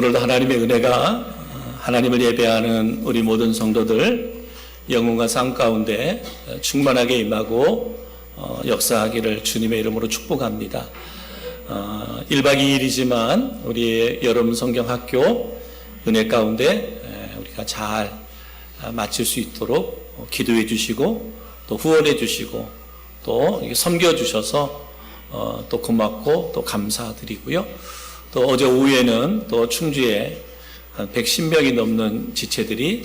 오늘도 하나님의 은혜가 하나님을 예배하는 우리 모든 성도들 영혼과 삶 가운데 충만하게 임하고 역사하기를 주님의 이름으로 축복합니다. 1박 2일이지만 우리의 여름 성경학교 은혜 가운데 우리가 잘 마칠 수 있도록 기도해 주시고 또 후원해 주시고 또 섬겨 주셔서 또 고맙고 또 감사드리고요. 또 어제 오후에는 또 충주에 110명이 넘는 지체들이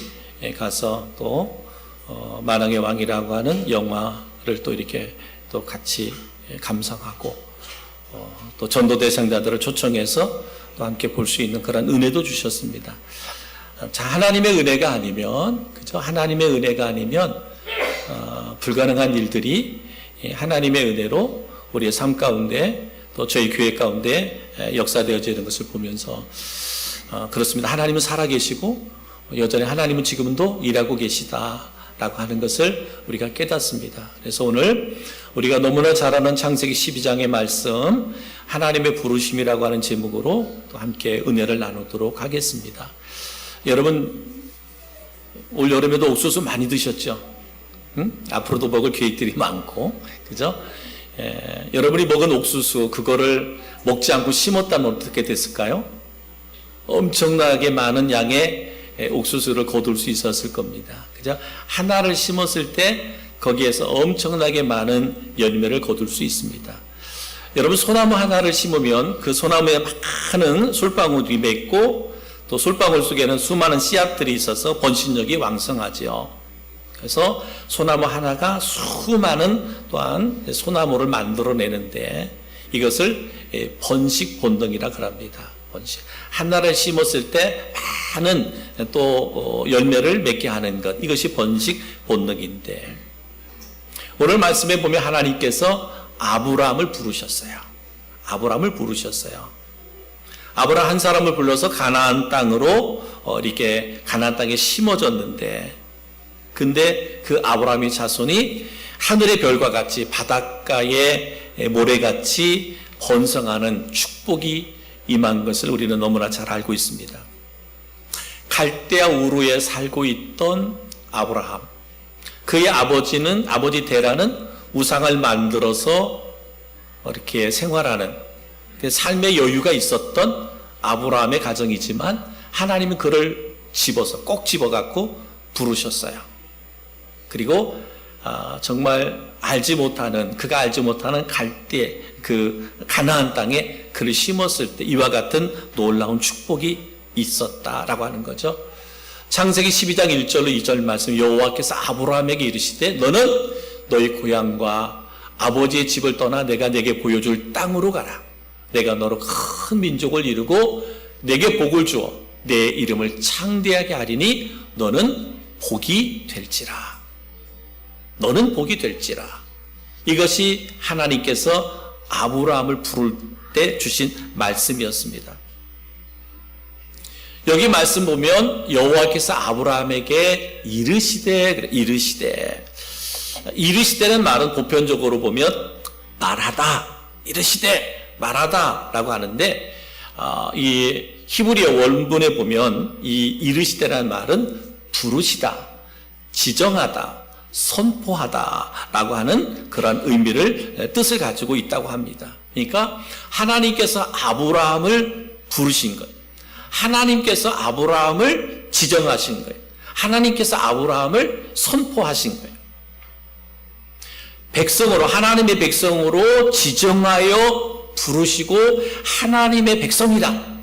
가서 또 만왕의 왕이라고 하는 영화를 또 이렇게 또 같이 감상하고 또 전도 대상자들을 초청해서 또 함께 볼 수 있는 그런 은혜도 주셨습니다. 자, 하나님의 은혜가 아니면, 그죠? 하나님의 은혜가 아니면 불가능한 일들이 하나님의 은혜로 우리의 삶 가운데 또 저희 교회 가운데 역사되어지는 것을 보면서 그렇습니다. 하나님은 살아계시고 여전히 하나님은 지금도 일하고 계시다라고 하는 것을 우리가 깨닫습니다. 그래서 오늘 우리가 너무나 잘 아는 창세기 12장의 말씀 하나님의 부르심이라고 하는 제목으로 또 함께 은혜를 나누도록 하겠습니다. 여러분 올 여름에도 옥수수 많이 드셨죠? 응? 앞으로도 먹을 계획들이 많고, 그죠? 여러분이 먹은 옥수수 그거를 먹지 않고 심었다면 어떻게 됐을까요? 엄청나게 많은 양의 옥수수를 거둘 수 있었을 겁니다. 그죠? 하나를 심었을 때 거기에서 엄청나게 많은 열매를 거둘 수 있습니다. 여러분 소나무 하나를 심으면 그 소나무에 많은 솔방울이 맺고 또 솔방울 속에는 수많은 씨앗들이 있어서 번식력이 왕성하지요. 그래서 소나무 하나가 수많은 또한 소나무를 만들어내는데 이것을 번식 본능이라 합니다. 번식. 하나를 심었을 때 많은 또 열매를 맺게 하는 것, 이것이 번식 본능인데 오늘 말씀에 보면 하나님께서 아브라함을 부르셨어요. 아브라함을 부르셨어요. 아브라함 한 사람을 불러서 가나안 땅으로 이렇게 가나안 땅에 심어졌는데 근데 그 아브라함의 자손이 하늘의 별과 같이 바닷가의 모래같이 번성하는 축복이 임한 것을 우리는 너무나 잘 알고 있습니다. 갈대아 우르에 살고 있던 아브라함, 그의 아버지 데라는 우상을 만들어서 이렇게 생활하는 삶의 여유가 있었던 아브라함의 가정이지만 하나님은 그를 꼭 집어갖고 부르셨어요. 그리고 정말 그가 알지 못하는 갈대 그 가나안 땅에 그를 심었을 때 이와 같은 놀라운 축복이 있었다라고 하는 거죠. 창세기 12장 1절로 2절 말씀, 여호와께서 아브라함에게 이르시되 너는 너희 고향과 아버지의 집을 떠나 내가 내게 보여줄 땅으로 가라. 내가 너로 큰 민족을 이루고 내게 복을 주어 내 이름을 창대하게 하리니 너는 복이 될지라. 너는 복이 될지라. 이것이 하나님께서 아브라함을 부를 때 주신 말씀이었습니다. 여기 말씀 보면 여호와께서 아브라함에게 이르시되는 말은 보편적으로 보면 말하다, 이르시되 말하다 라고 하는데 이 히브리어 원문에 보면 이 이르시되라는 말은 부르시다, 지정하다, 선포하다라고 하는 그런 뜻을 가지고 있다고 합니다. 그러니까 하나님께서 아브라함을 부르신 거예요. 하나님께서 아브라함을 지정하신 거예요. 하나님께서 아브라함을 선포하신 거예요. 하나님의 백성으로 지정하여 부르시고 하나님의 백성이다.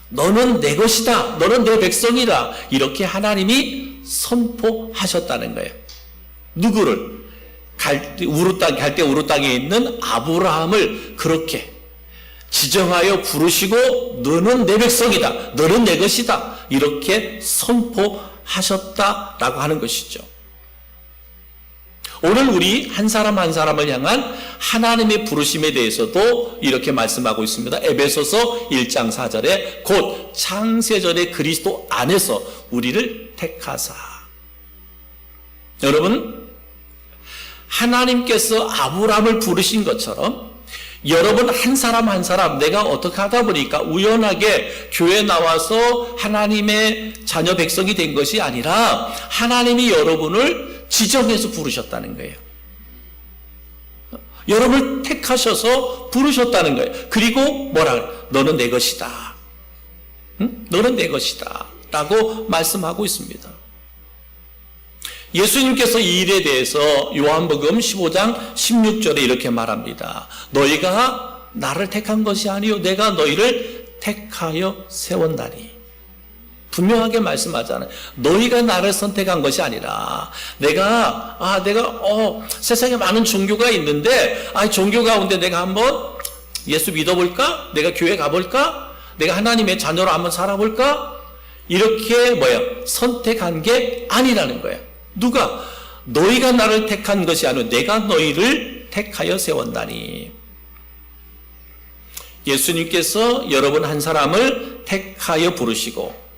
너는 내 것이다. 너는 내 백성이다. 이렇게 하나님이 선포하셨다는 거예요. 누구를? 갈대 우르 땅에 있는 아브라함을 그렇게 지정하여 부르시고 너는 내 백성이다. 너는 내 것이다. 이렇게 선포하셨다라고 하는 것이죠. 오늘 우리 한 사람 한 사람을 향한 하나님의 부르심에 대해서도 이렇게 말씀하고 있습니다. 에베소서 1장 4절에 곧 창세전에 그리스도 안에서 우리를 택하사. 여러분, 하나님께서 아브라함을 부르신 것처럼 여러분 한 사람 한 사람 내가 어떻게 하다 보니까 우연하게 교회 나와서 하나님의 자녀 백성이 된 것이 아니라 하나님이 여러분을 지정해서 부르셨다는 거예요. 여러분을 택하셔서 부르셨다는 거예요. 그리고 뭐라 그래요? 너는 내 것이다. 응? 너는 내 것이다. 라고 말씀하고 있습니다. 예수님께서 이 일에 대해서 요한복음 15장 16절에 이렇게 말합니다. 너희가 나를 택한 것이 아니요 내가 너희를 택하여 세웠나니. 분명하게 말씀하잖아요. 너희가 나를 선택한 것이 아니라 내가 세상에 많은 종교가 있는데 종교 가운데 내가 한번 예수 믿어볼까? 내가 교회 가볼까? 내가 하나님의 자녀로 한번 살아볼까? 이렇게 선택한 게 아니라는 거예요. 누가? 너희가 나를 택한 것이 아니라 내가 너희를 택하여 세웠나니. 예수님께서 여러분 한 사람을 택하여 부르시고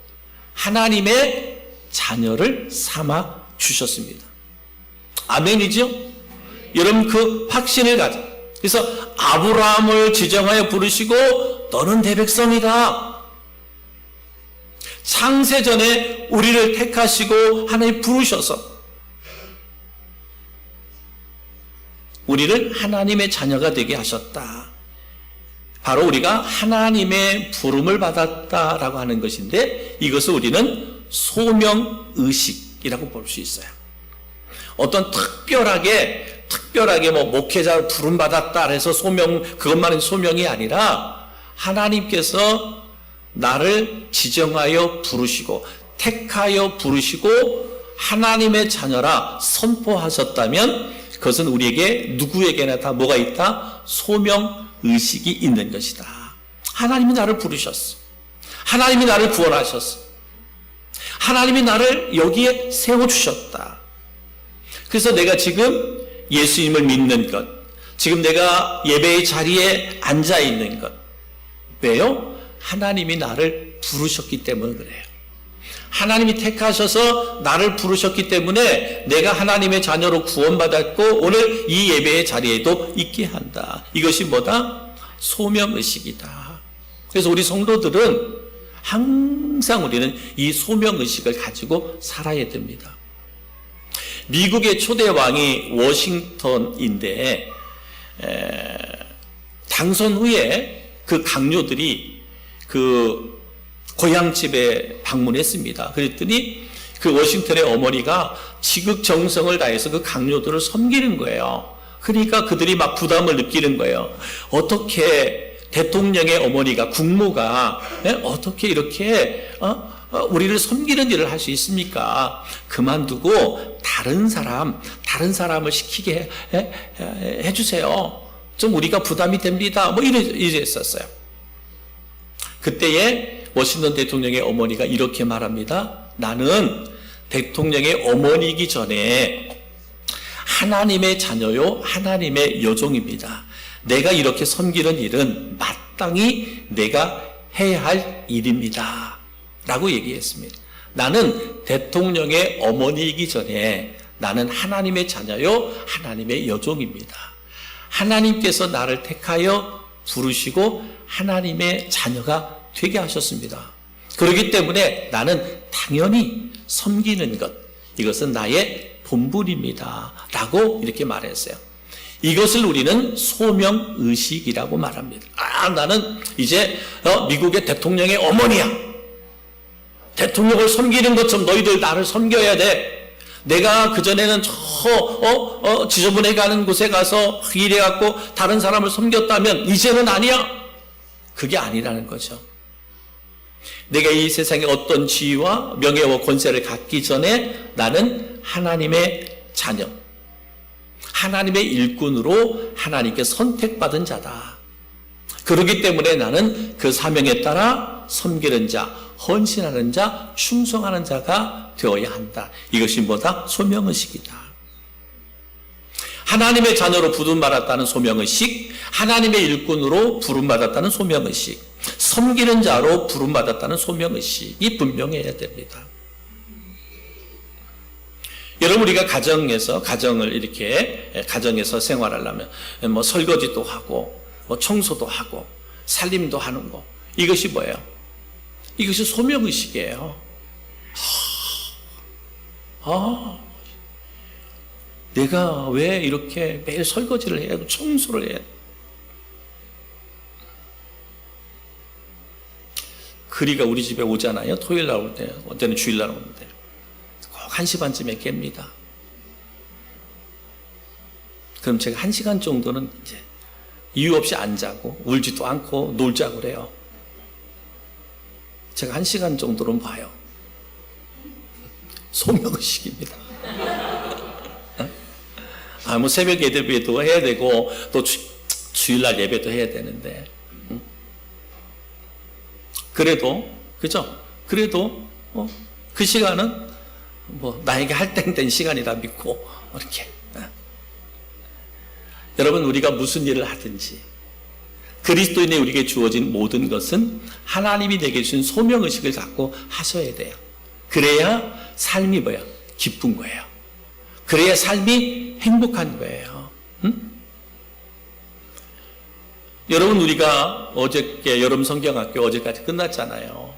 하나님의 자녀를 삼아 주셨습니다. 아멘이죠? 여러분 그 확신을 가져. 그래서 아브라함을 지정하여 부르시고 너는 내 백성이다. 창세전에 우리를 택하시고 하나님 부르셔서 우리를 하나님의 자녀가 되게 하셨다. 바로 우리가 하나님의 부름을 받았다라고 하는 것인데 이것을 우리는 소명의식이라고 볼 수 있어요. 어떤 특별하게 목회자로 부름받았다 해서 그것만은 소명이 아니라 하나님께서 나를 지정하여 부르시고 택하여 부르시고 하나님의 자녀라 선포하셨다면 그것은 우리에게 누구에게나 다 뭐가 있다? 소명의식이 있는 것이다. 하나님이 나를 부르셨어. 하나님이 나를 구원하셨어. 하나님이 나를 여기에 세워주셨다. 그래서 내가 지금 예수님을 믿는 것, 지금 내가 예배의 자리에 앉아있는 것, 왜요? 하나님이 나를 부르셨기 때문에 그래요. 하나님이 택하셔서 나를 부르셨기 때문에 내가 하나님의 자녀로 구원받았고 오늘 이 예배의 자리에도 있게 한다. 이것이 뭐다? 소명의식이다. 그래서 우리 성도들은 항상 우리는 이 소명의식을 가지고 살아야 됩니다. 미국의 초대 왕이 워싱턴인데 당선 후에 그 강요들이 그 고향집에 방문했습니다. 그랬더니 그 워싱턴의 어머니가 지극정성을 다해서 그 강요들을 섬기는 거예요. 그러니까 그들이 막 부담을 느끼는 거예요. 어떻게 대통령의 어머니가, 국모가 어떻게 이렇게 우리를 섬기는 일을 할 수 있습니까? 그만두고 다른 사람을 시키게 해주세요. 좀 우리가 부담이 됩니다. 이랬었어요. 그때에 워싱턴 대통령의 어머니가 이렇게 말합니다. 나는 대통령의 어머니이기 전에 하나님의 자녀요, 하나님의 여종입니다. 내가 이렇게 섬기는 일은 마땅히 내가 해야 할 일입니다. 라고 얘기했습니다. 나는 대통령의 어머니이기 전에 나는 하나님의 자녀요, 하나님의 여종입니다. 하나님께서 나를 택하여 부르시고 하나님의 자녀가 되게 하셨습니다. 그렇기 때문에 나는 당연히 섬기는 것, 이것은 나의 본분입니다. 라고 이렇게 말했어요. 이것을 우리는 소명의식이라고 말합니다. 나는 이제 미국의 대통령의 어머니야. 대통령을 섬기는 것처럼 너희들 나를 섬겨야 돼. 내가 그전에는 지저분해 가는 곳에 가서 일해갖고 다른 사람을 섬겼다면 이제는 아니야. 그게 아니라는 거죠. 내가 이 세상에 어떤 지위와 명예와 권세를 갖기 전에 나는 하나님의 자녀, 하나님의 일꾼으로 하나님께 선택받은 자다. 그렇기 때문에 나는 그 사명에 따라 섬기는 자, 헌신하는 자, 충성하는 자가 되어야 한다. 이것이 뭐다? 소명의식이다. 하나님의 자녀로 부름받았다는 소명의식, 하나님의 일꾼으로 부름받았다는 소명의식, 섬기는 자로 부름받았다는 소명의식이 분명해야 됩니다. 여러분, 우리가 가정에서 생활하려면 설거지도 하고 뭐 청소도 하고 살림도 하는 거, 이것이 뭐예요? 이것이 소명의식이에요. 내가 왜 이렇게 매일 설거지를 해야 하고 청소를 해야 돼? 그리가 우리 집에 오잖아요. 토요일 날 올 때, 어때는 주일 날 오는데 꼭 1시 반쯤에 깹니다. 그럼 제가 1시간 정도는 이제 이유 없이 안 자고 울지도 않고 놀자고 그래요. 제가 1시간 정도는 봐요. 소명의식입니다. 뭐 새벽 예배도 해야 되고 또 주일날 예배도 해야 되는데, 그래도 그죠? 그래도 그 시간은 뭐 나에게 할당된 시간이라 믿고 이렇게. 여러분, 우리가 무슨 일을 하든지 그리스도인의 우리에게 주어진 모든 것은 하나님이 내게 주신 소명의식을 갖고 하셔야 돼요. 그래야 삶이 뭐야? 기쁜 거예요. 그래야 삶이 행복한 거예요. 응? 여러분, 우리가 어저께 여름 성경학교 어제까지 끝났잖아요.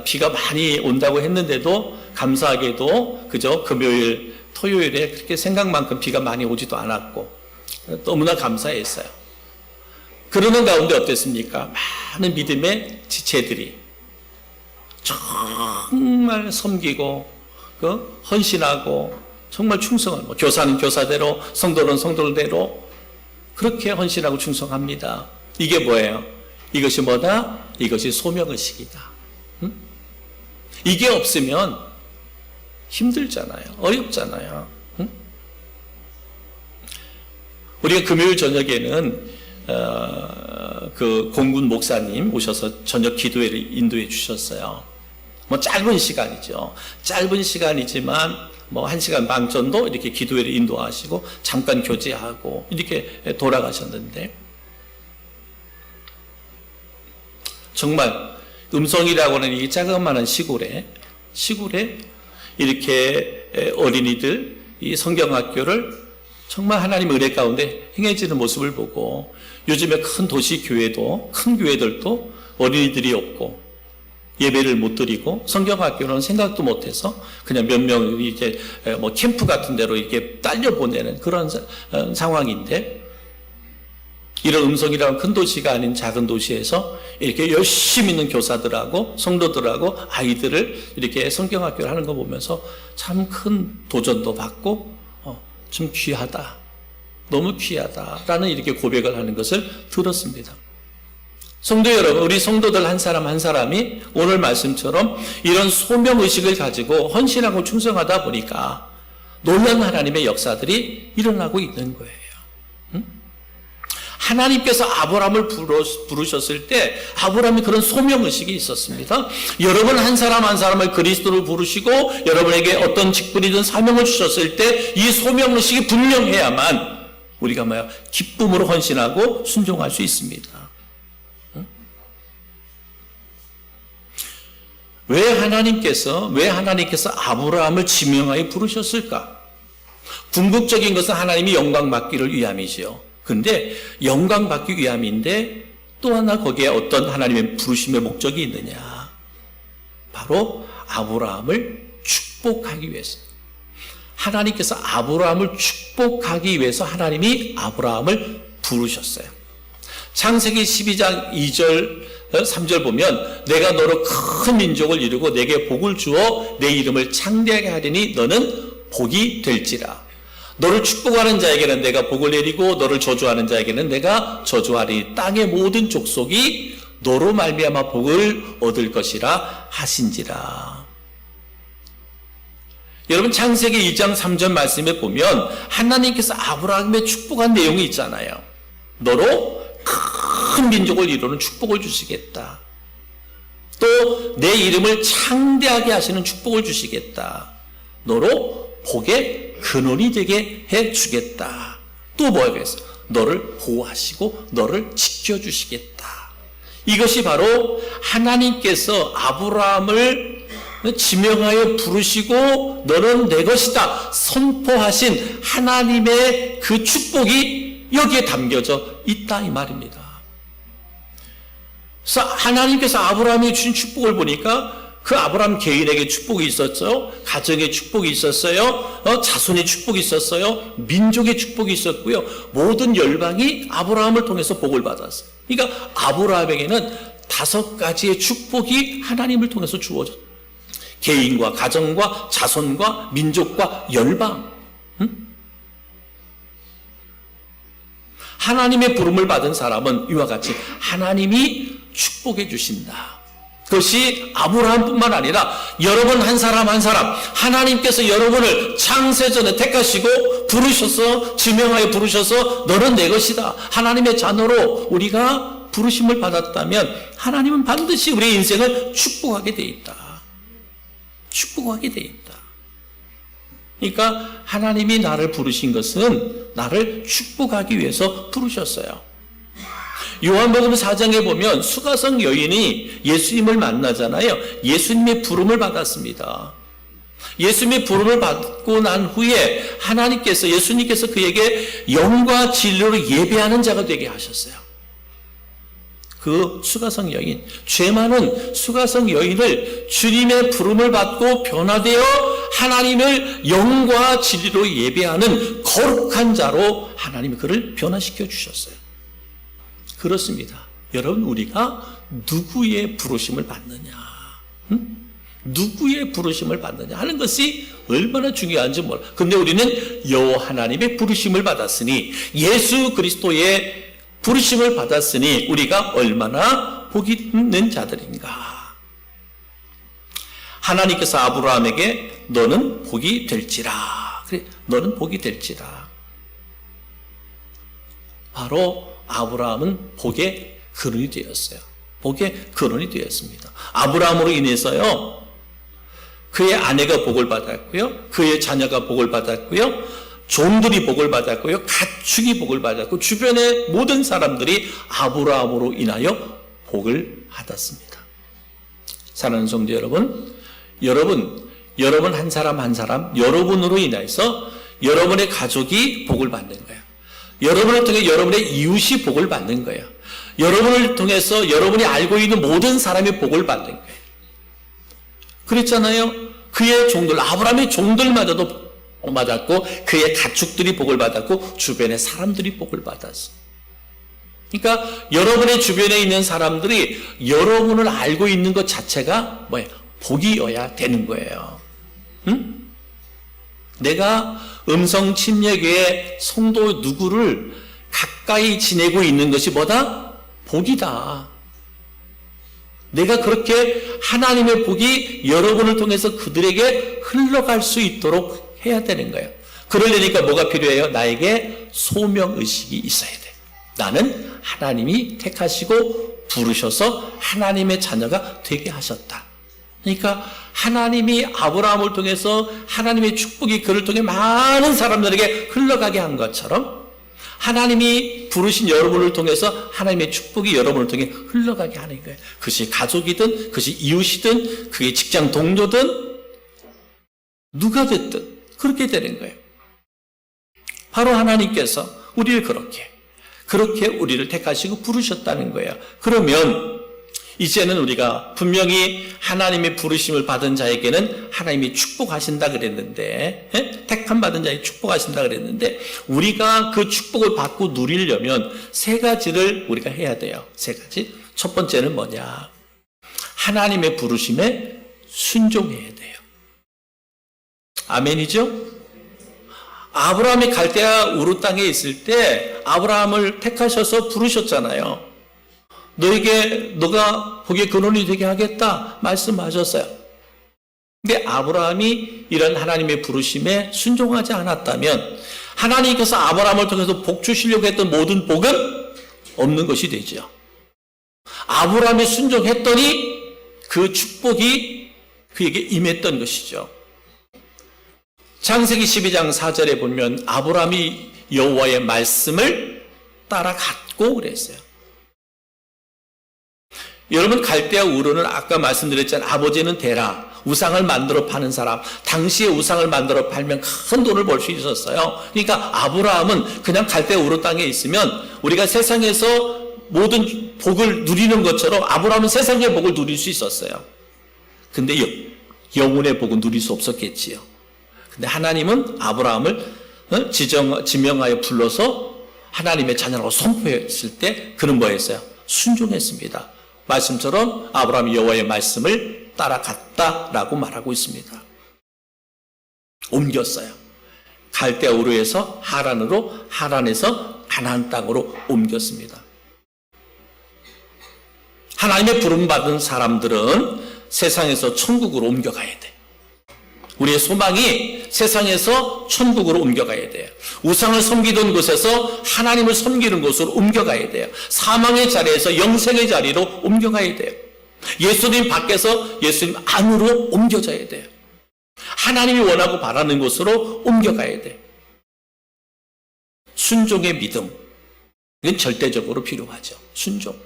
비가 많이 온다고 했는데도 감사하게도 그저 금요일, 토요일에 그렇게 생각만큼 비가 많이 오지도 않았고 너무나 감사했어요. 그러는 가운데 어땠습니까? 많은 믿음의 지체들이 정말 섬기고 헌신하고 정말 충성한, 교사는 교사대로, 성도는 성도대로 그렇게 헌신하고 충성합니다. 이게 뭐예요? 이것이 뭐다? 이것이 소명의식이다. 응? 이게 없으면 힘들잖아요. 어렵잖아요. 응? 우리가 금요일 저녁에는 그 공군 목사님 오셔서 저녁 기도회를 인도해 주셨어요. 뭐 짧은 시간이죠. 짧은 시간이지만 뭐 1시간 반 정도 이렇게 기도회를 인도하시고 잠깐 교제하고 이렇게 돌아가셨는데, 정말 음성이라고 하는 이 자그마한 시골에 이렇게 어린이들 이 성경학교를 정말 하나님의 은혜 가운데 행해지는 모습을 보고, 요즘에 큰 도시 교회도, 큰 교회들도 어린이들이 없고 예배를 못 드리고 성경학교는 생각도 못해서 그냥 몇 명 이제 뭐 캠프 같은 데로 이렇게 딸려 보내는 그런 상황인데, 이런 음성이라는 큰 도시가 아닌 작은 도시에서 이렇게 열심히 있는 교사들하고 성도들하고 아이들을 이렇게 성경학교를 하는 거 보면서 참 큰 도전도 받고 좀 귀하다, 너무 귀하다라는 이렇게 고백을 하는 것을 들었습니다. 성도 여러분, 우리 성도들 한 사람 한 사람이 오늘 말씀처럼 이런 소명의식을 가지고 헌신하고 충성하다 보니까 놀라운 하나님의 역사들이 일어나고 있는 거예요. 하나님께서 아브라함을 부르셨을 때 아브라함이 그런 소명의식이 있었습니다. 여러분 한 사람 한 사람을 그리스도로 부르시고 여러분에게 어떤 직분이든 사명을 주셨을 때 이 소명의식이 분명해야만 우리가 기쁨으로 헌신하고 순종할 수 있습니다. 왜 하나님께서 아브라함을 지명하여 부르셨을까? 궁극적인 것은 하나님이 영광 받기를 위함이지요. 그런데 영광 받기 위함인데 또 하나 거기에 어떤 하나님의 부르심의 목적이 있느냐? 바로 아브라함을 축복하기 위해서. 하나님께서 아브라함을 축복하기 위해서 하나님이 아브라함을 부르셨어요. 창세기 12장 2절 3절 보면 내가 너로 큰 민족을 이루고 내게 복을 주어 내 이름을 창대하게 하리니 너는 복이 될지라. 너를 축복하는 자에게는 내가 복을 내리고 너를 저주하는 자에게는 내가 저주하리니 땅의 모든 족속이 너로 말미암아 복을 얻을 것이라 하신지라. 여러분, 창세기 2장 3절 말씀에 보면 하나님께서 아브라함의 축복한 내용이 있잖아요. 너로 큰 민족을 이루는 축복을 주시겠다. 또 내 이름을 창대하게 하시는 축복을 주시겠다. 너로 복의 근원이 되게 해주겠다. 또 뭐라고 했어? 너를 보호하시고 너를 지켜주시겠다. 이것이 바로 하나님께서 아브라함을 지명하여 부르시고 너는 내 것이다 선포하신 하나님의 그 축복이 여기에 담겨져 있다 이 말입니다. 그래서 하나님께서 아브라함이 주신 축복을 보니까 그 아브라함 개인에게 축복이 있었어요. 가정에 축복이 있었어요. 자손의 축복이 있었어요. 민족의 축복이 있었고요. 모든 열방이 아브라함을 통해서 복을 받았어요. 그러니까 아브라함에게는 5가지의 축복이 하나님을 통해서 주어졌어요. 개인과 가정과 자손과 민족과 열방. 하나님의 부름을 받은 사람은 이와 같이 하나님이 축복해 주신다. 그것이 아브라함뿐만 아니라 여러분 한 사람 한 사람 하나님께서 여러분을 창세전에 택하시고 부르셔서 지명하여 부르셔서 너는 내 것이다. 하나님의 자녀로 우리가 부르심을 받았다면 하나님은 반드시 우리의 인생을 축복하게 돼 있다. 축복하게 돼 있다. 그러니까 하나님이 나를 부르신 것은 나를 축복하기 위해서 부르셨어요. 요한복음 4장에 보면 수가성 여인이 예수님을 만나잖아요. 예수님의 부름을 받았습니다. 예수님의 부름을 받고 난 후에 하나님께서 예수님께서 그에게 영과 진리로 예배하는 자가 되게 하셨어요. 그 수가성 여인, 죄 많은 수가성 여인을 주님의 부름을 받고 변화되어 하나님을 영과 진리로 예배하는 거룩한 자로 하나님이 그를 변화시켜 주셨어요. 그렇습니다. 여러분, 우리가 누구의 부르심을 받느냐, 누구의 부르심을 받느냐 하는 것이 얼마나 중요한지 몰라. 근데 우리는 여호와 하나님의 부르심을 받았으니, 예수 그리스도의 부르심을 받았으니 우리가 얼마나 복이 있는 자들인가. 하나님께서 아브라함에게 너는 복이 될지라. 그래, 너는 복이 될지라. 바로 아브라함은 복의 근원이 되었어요. 복의 근원이 되었습니다. 아브라함으로 인해서요, 그의 아내가 복을 받았고요, 그의 자녀가 복을 받았고요, 종들이 복을 받았고요, 가축이 복을 받았고, 주변의 모든 사람들이 아브라함으로 인하여 복을 받았습니다. 사랑하는 성도 여러분, 여러분 한 사람 한 사람, 여러분으로 인해서 여러분의 가족이 복을 받는 거예요. 여러분을 통해 여러분의 이웃이 복을 받는 거예요. 여러분을 통해서 여러분이 알고 있는 모든 사람이 복을 받는 거예요. 그랬잖아요. 그의 종들, 아브라함의 종들마저도 복 받았고, 그의 가축들이 복을 받았고, 주변의 사람들이 복을 받았어. 그러니까 여러분의 주변에 있는 사람들이 여러분을 알고 있는 것 자체가 뭐예요? 복이어야 되는 거예요. 응? 내가 음성 침례교회 성도 누구를 가까이 지내고 있는 것이 뭐다? 복이다. 내가 그렇게 하나님의 복이 여러분을 통해서 그들에게 흘러갈 수 있도록 해야 되는 거예요. 그러려니까 뭐가 필요해요? 나에게 소명의식이 있어야 돼. 나는 하나님이 택하시고 부르셔서 하나님의 자녀가 되게 하셨다. 그러니까 하나님이 아브라함을 통해서 하나님의 축복이 그를 통해 많은 사람들에게 흘러가게 한 것처럼, 하나님이 부르신 여러분을 통해서 하나님의 축복이 여러분을 통해 흘러가게 하는 거예요. 그것이 가족이든 그것이 이웃이든 그게 직장 동료든 누가 됐든 그렇게 되는 거예요. 바로 하나님께서 우리를 그렇게 우리를 택하시고 부르셨다는 거예요. 그러면 이제는 우리가 분명히 하나님의 부르심을 받은 자에게는 하나님이 축복하신다 그랬는데, 택함 받은 자에게 축복하신다 그랬는데, 우리가 그 축복을 받고 누리려면 3가지를 우리가 해야 돼요. 3가지. 첫 번째는 뭐냐? 하나님의 부르심에 순종해야 돼요. 아멘이죠? 아브라함이 갈대아 우르 땅에 있을 때 아브라함을 택하셔서 부르셨잖아요. 너가 복의 근원이 되게 하겠다 말씀하셨어요. 근데 아브라함이 이런 하나님의 부르심에 순종하지 않았다면 하나님께서 아브라함을 통해서 복 주시려고 했던 모든 복은 없는 것이 되죠. 아브라함이 순종했더니 그 축복이 그에게 임했던 것이죠. 창세기 12장 4절에 보면 아브라함이 여호와의 말씀을 따라갔고 그랬어요. 여러분, 갈대아 우르는 아까 말씀드렸잖아요. 아버지는 데라, 우상을 만들어 파는 사람, 당시에 우상을 만들어 팔면 큰 돈을 벌 수 있었어요. 그러니까 아브라함은 그냥 갈대 우르 땅에 있으면 우리가 세상에서 모든 복을 누리는 것처럼 아브라함은 세상의 복을 누릴 수 있었어요. 근데 영혼의 복은 누릴 수 없었겠지요. 근데 하나님은 아브라함을 지명하여 불러서 하나님의 자녀라고 선포했을 때 그는 뭐 했어요? 순종했습니다. 말씀처럼 아브라함이 여호와의 말씀을 따라갔다라고 말하고 있습니다. 옮겼어요. 갈대 우르에서 하란으로, 하란에서 가나안 땅으로 옮겼습니다. 하나님의 부름받은 사람들은 세상에서 천국으로 옮겨가야 돼. 우리의 소망이 세상에서 천국으로 옮겨가야 돼요. 우상을 섬기던 곳에서 하나님을 섬기는 곳으로 옮겨가야 돼요. 사망의 자리에서 영생의 자리로 옮겨가야 돼요. 예수님 밖에서 예수님 안으로 옮겨져야 돼요. 하나님이 원하고 바라는 곳으로 옮겨가야 돼요. 순종의 믿음, 이건 절대적으로 필요하죠. 순종.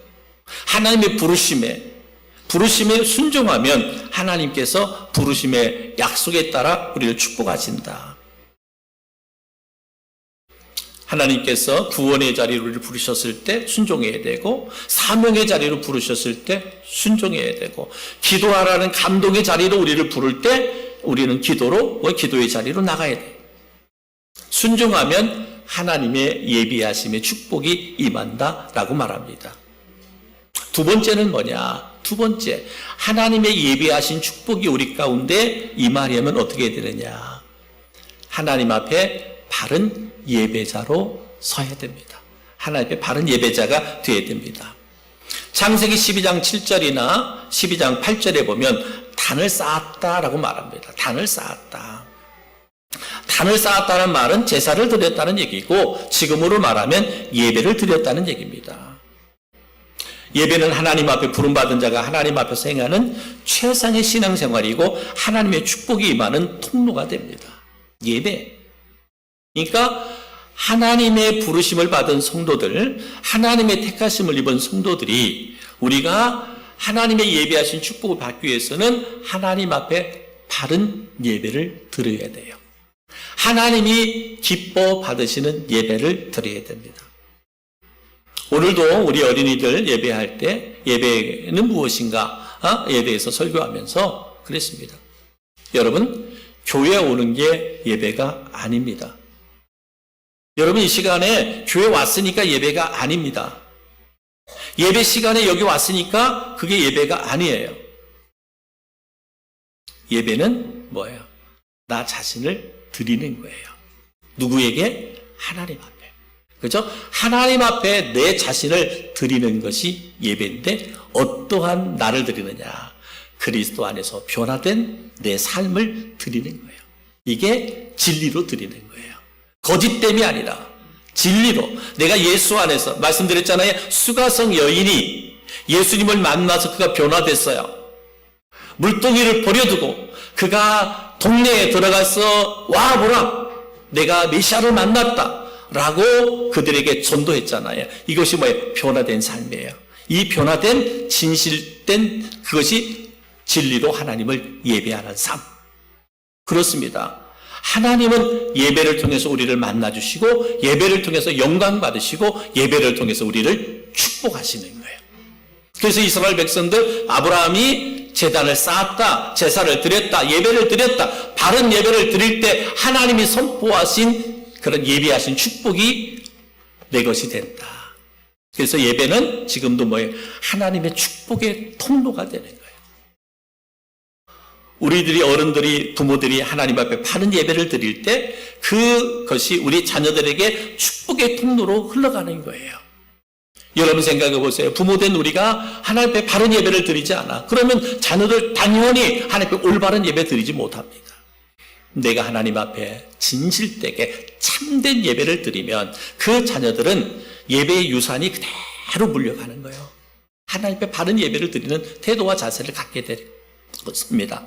하나님의 부르심에 순종하면 하나님께서 부르심의 약속에 따라 우리를 축복하신다. 하나님께서 구원의 자리로 우리를 부르셨을 때 순종해야 되고, 사명의 자리로 부르셨을 때 순종해야 되고, 기도하라는 감동의 자리로 우리를 부를 때 우리는 기도의 자리로 나가야 돼요. 순종하면 하나님의 예비하심의 축복이 임한다라고 말합니다. 두 번째는 뭐냐? 두 번째, 하나님의 예비하신 축복이 우리 가운데 임하려면 어떻게 되느냐? 하나님 앞에 바른 예배자로 서야 됩니다. 하나님 앞에 바른 예배자가 되어야 됩니다. 창세기 12장 7절이나 12장 8절에 보면 단을 쌓았다라고 말합니다. 단을 쌓았다. 단을 쌓았다는 말은 제사를 드렸다는 얘기고, 지금으로 말하면 예배를 드렸다는 얘기입니다. 예배는 하나님 앞에 부름받은 자가 하나님 앞에서 행하는 최상의 신앙생활이고 하나님의 축복이 임하는 통로가 됩니다. 예배. 그러니까 하나님의 부르심을 받은 성도들, 하나님의 택하심을 입은 성도들이 우리가 하나님의 예배하신 축복을 받기 위해서는 하나님 앞에 바른 예배를 드려야 돼요. 하나님이 기뻐 받으시는 예배를 드려야 됩니다. 오늘도 우리 어린이들 예배할 때 예배는 무엇인가? 예배에서 설교하면서 그랬습니다. 여러분, 교회 오는 게 예배가 아닙니다. 여러분, 이 시간에 교회 왔으니까 예배가 아닙니다. 예배 시간에 여기 왔으니까 그게 예배가 아니에요. 예배는 뭐예요? 나 자신을 드리는 거예요. 누구에게? 하나님 앞에. 그렇죠? 하나님 앞에 내 자신을 드리는 것이 예배인데, 어떠한 나를 드리느냐? 그리스도 안에서 변화된 내 삶을 드리는 거예요. 이게 진리로 드리는 거예요. 거짓됨이 아니라 진리로. 내가 예수 안에서, 말씀드렸잖아요. 수가성 여인이 예수님을 만나서 그가 변화됐어요. 물동이를 버려두고 그가 동네에 들어가서 와 보라, 내가 메시아를 만났다 라고 그들에게 전도했잖아요. 이것이 뭐예요? 변화된 삶이에요. 이 변화된 진실된 그것이 진리로 하나님을 예배하는 삶. 그렇습니다. 하나님은 예배를 통해서 우리를 만나주시고, 예배를 통해서 영광 받으시고, 예배를 통해서 우리를 축복하시는 거예요. 그래서 이스라엘 백성들, 아브라함이 제단을 쌓았다, 제사를 드렸다, 예배를 드렸다, 바른 예배를 드릴 때 하나님이 선포하신 그런 예비하신 축복이 내 것이 된다. 그래서 예배는 지금도 뭐예요? 하나님의 축복의 통로가 되는 거예요. 우리들이, 어른들이, 부모들이 하나님 앞에 바른 예배를 드릴 때 그것이 우리 자녀들에게 축복의 통로로 흘러가는 거예요. 여러분 생각해 보세요. 부모된 우리가 하나님 앞에 바른 예배를 드리지 않아. 그러면 자녀들 당연히 하나님 앞에 올바른 예배 드리지 못합니다. 내가 하나님 앞에 진실되게 참된 예배를 드리면 그 자녀들은 예배의 유산이 그대로 물려가는 거예요. 하나님 앞에 바른 예배를 드리는 태도와 자세를 갖게 되었습니다.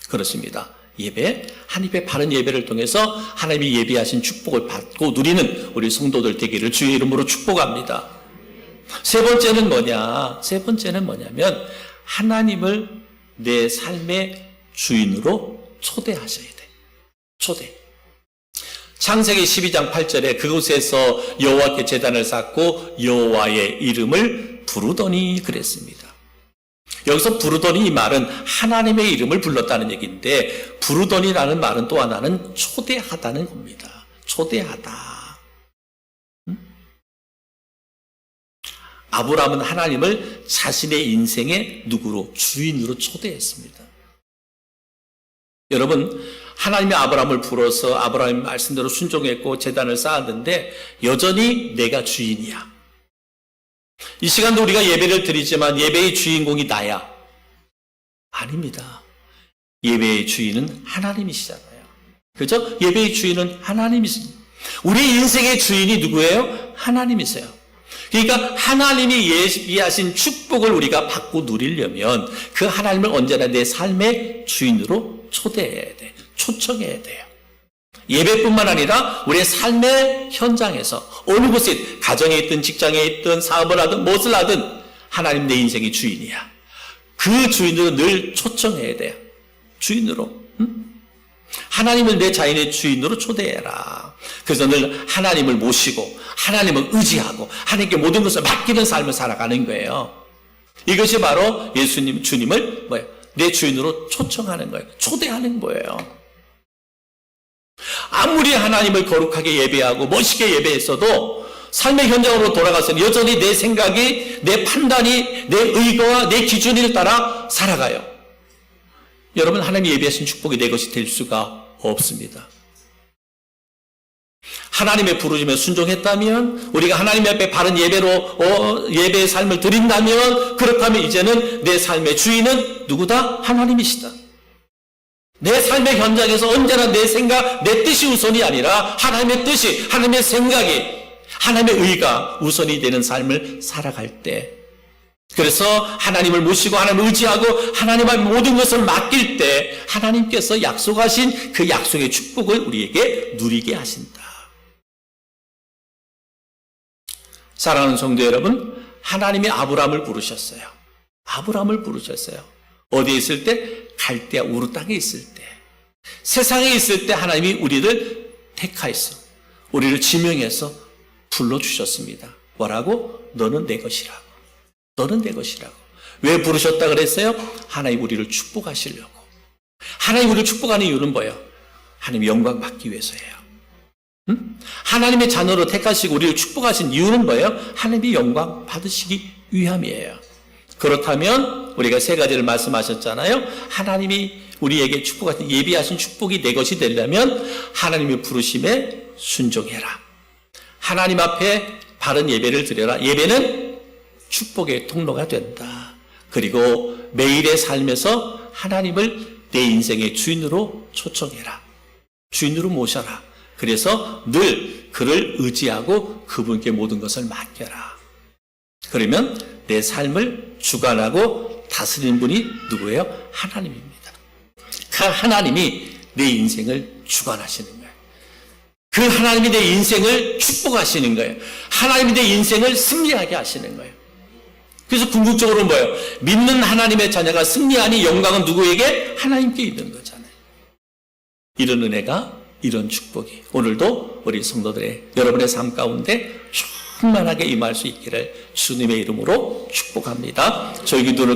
그렇습니다. 예배, 하나님 앞에 바른 예배를 통해서 하나님이 예비하신 축복을 받고 누리는 우리 성도들 되기를 주의 이름으로 축복합니다. 세 번째는 뭐냐면 하나님을 내 삶의 주인으로 초대하셔야 돼. 초대. 창세기 12장 8절에 그곳에서 여호와께 제단을 쌓고 여호와의 이름을 부르더니 그랬습니다. 여기서 부르더니 이 말은 하나님의 이름을 불렀다는 얘기인데, 부르더니라는 말은 또 하나는 초대하다는 겁니다. 초대하다. 아브라함은 하나님을 자신의 인생의 누구로? 주인으로 초대했습니다. 여러분, 하나님이 아브라함을 불어서 아브라함의 말씀대로 순종했고 제단을 쌓았는데 여전히 내가 주인이야. 이 시간도 우리가 예배를 드리지만 예배의 주인공이 나야? 아닙니다. 예배의 주인은 하나님이시잖아요. 그죠? 예배의 주인은 하나님이십니다. 우리 인생의 주인이 누구예요? 하나님이세요. 그러니까 하나님이 예비하신 축복을 우리가 받고 누리려면 그 하나님을 언제나 내 삶의 주인으로 초대해야 돼. 초청해야 돼요. 예배뿐만 아니라 우리의 삶의 현장에서 어느 곳에, 가정에 있든 직장에 있든 사업을 하든 무엇을 하든 하나님 내 인생의 주인이야. 그 주인으로 늘 초청해야 돼요. 주인으로. 하나님을 내 자신의 주인으로 초대해라. 그래서 늘 하나님을 모시고 하나님을 의지하고 하나님께 모든 것을 맡기는 삶을 살아가는 거예요. 이것이 바로 예수님, 주님을 내 주인으로 초청하는 거예요. 초대하는 거예요. 아무리 하나님을 거룩하게 예배하고 멋있게 예배했어도 삶의 현장으로 돌아가서는 여전히 내 생각이, 내 판단이, 내 의거와 내 기준을 따라 살아가요. 여러분, 하나님이 예배하신 축복이 내 것이 될 수가 없습니다. 하나님의 부르심에 순종했다면, 우리가 하나님 앞에 바른 예배로 예배의 삶을 드린다면, 그렇다면 이제는 내 삶의 주인은 누구다? 하나님이시다. 내 삶의 현장에서 언제나 내 생각, 내 뜻이 우선이 아니라 하나님의 뜻이, 하나님의 생각이, 하나님의 의가 우선이 되는 삶을 살아갈 때, 그래서 하나님을 모시고 하나님을 의지하고 하나님 앞에 모든 것을 맡길 때 하나님께서 약속하신 그 약속의 축복을 우리에게 누리게 하신다. 사랑하는 성도 여러분, 하나님이 아브라함을 부르셨어요. 아브라함을 부르셨어요. 어디에 있을 때? 갈대아 우르 땅에 있을 때. 세상에 있을 때 하나님이 우리를 택하여서 우리를 지명해서 불러주셨습니다. 뭐라고? 너는 내 것이라고. 너는 내 것이라고. 왜 부르셨다 그랬어요? 하나님 우리를 축복하시려고. 하나님 우리를 축복하는 이유는 뭐예요? 하나님 영광 받기 위해서예요. 하나님의 자녀로 택하시고 우리를 축복하신 이유는 뭐예요? 하나님이 영광 받으시기 위함이에요. 그렇다면 우리가 세 가지를 말씀하셨잖아요. 하나님이 우리에게 축복하신, 예비하신 축복이 내 것이 되려면 하나님의 부르심에 순종해라. 하나님 앞에 바른 예배를 드려라. 예배는 축복의 통로가 된다. 그리고 매일의 삶에서 하나님을 내 인생의 주인으로 초청해라. 주인으로 모셔라. 그래서 늘 그를 의지하고 그분께 모든 것을 맡겨라. 그러면 내 삶을 주관하고 다스리는 분이 누구예요? 하나님입니다. 그 하나님이 내 인생을 주관하시는 거예요. 그 하나님이 내 인생을 축복하시는 거예요. 하나님이 내 인생을 승리하게 하시는 거예요. 그래서 궁극적으로 뭐예요? 믿는 하나님의 자녀가 승리하니 영광은 누구에게? 하나님께 있는 거잖아요. 이런 은혜가, 이런 축복이 오늘도 우리 성도들의, 여러분의 삶 가운데 충만하게 임할 수 있기를 주님의 이름으로 축복합니다. 저희 기도를